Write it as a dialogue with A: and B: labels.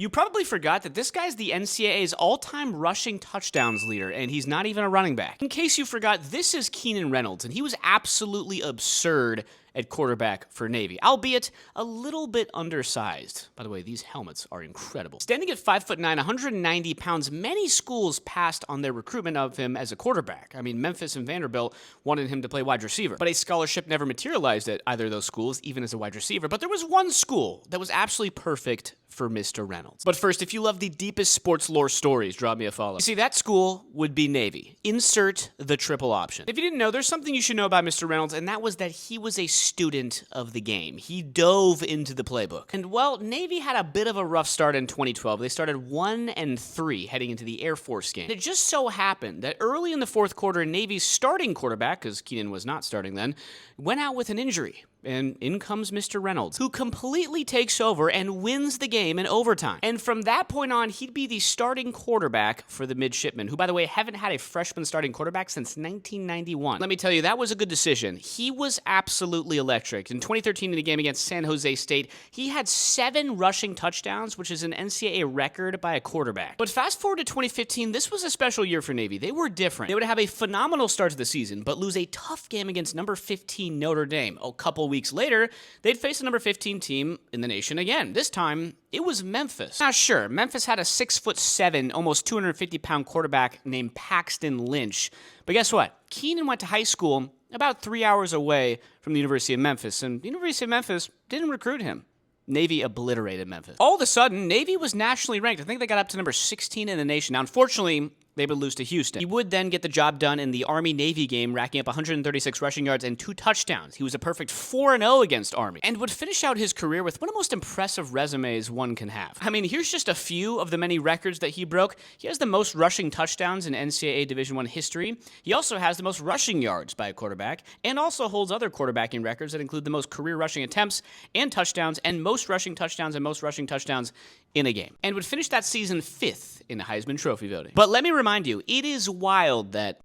A: You probably forgot that this guy's the NCAA's all-time rushing touchdowns leader, and he's not even a running back. In case you forgot, this is Keenan Reynolds, and he was absolutely absurd at quarterback for Navy, albeit a little bit undersized. By the way, these helmets are incredible. Standing at 5'9", 190 pounds, many schools passed on their recruitment of him as a quarterback. I mean, Memphis and Vanderbilt wanted him to play wide receiver, but a scholarship never materialized at either of those schools, even as a wide receiver. But there was one school that was absolutely perfect for Mr. Reynolds. But first, if you love the deepest sports lore stories, drop me a follow. You see, that school would be Navy. Insert the triple option. If you didn't know, there's something you should know about Mr. Reynolds, and that was that he was a student of the game. He dove into the playbook. And well, Navy had a bit of a rough start in 2012. They started 1-3 heading into the Air Force game. It just so happened that early in the fourth quarter, Navy's starting quarterback, because Keenan was not starting then, went out with an injury. And in comes Mr. Reynolds, who completely takes over and wins the game in overtime. And from that point on, he'd be the starting quarterback for the midshipmen, who, by the way, haven't had a freshman starting quarterback since 1991. Let me tell you, that was a good decision. He was absolutely electric. In 2013, in the game against San Jose State, he had 7 rushing touchdowns, which is an NCAA record by a quarterback. But fast forward to 2015, this was a special year for Navy. They were different. They would have a phenomenal start to the season, but lose a tough game against number 15 Notre Dame. A couple weeks later, they'd face the number 15 team in the nation again. This time, it was Memphis. Now, sure, Memphis had a 6'7", almost 250-pound quarterback named Paxton Lynch. But guess what? Keenan went to high school about 3 hours away from the University of Memphis, and the University of Memphis didn't recruit him. Navy obliterated Memphis. All of a sudden, Navy was nationally ranked. I think they got up to number 16 in the nation. Now, unfortunately, they would lose to Houston. He would then get the job done in the Army-Navy game, racking up 136 rushing yards and 2 touchdowns. He was a perfect 4-0 against Army, and would finish out his career with one of the most impressive resumes one can have. I mean, here's just a few of the many records that he broke. He has the most rushing touchdowns in NCAA Division I history. He also has the most rushing yards by a quarterback, and also holds other quarterbacking records that include the most career rushing attempts and touchdowns, and most rushing touchdowns in a game, and would finish that season 5th in the Heisman Trophy voting. But let me remind you, it is wild that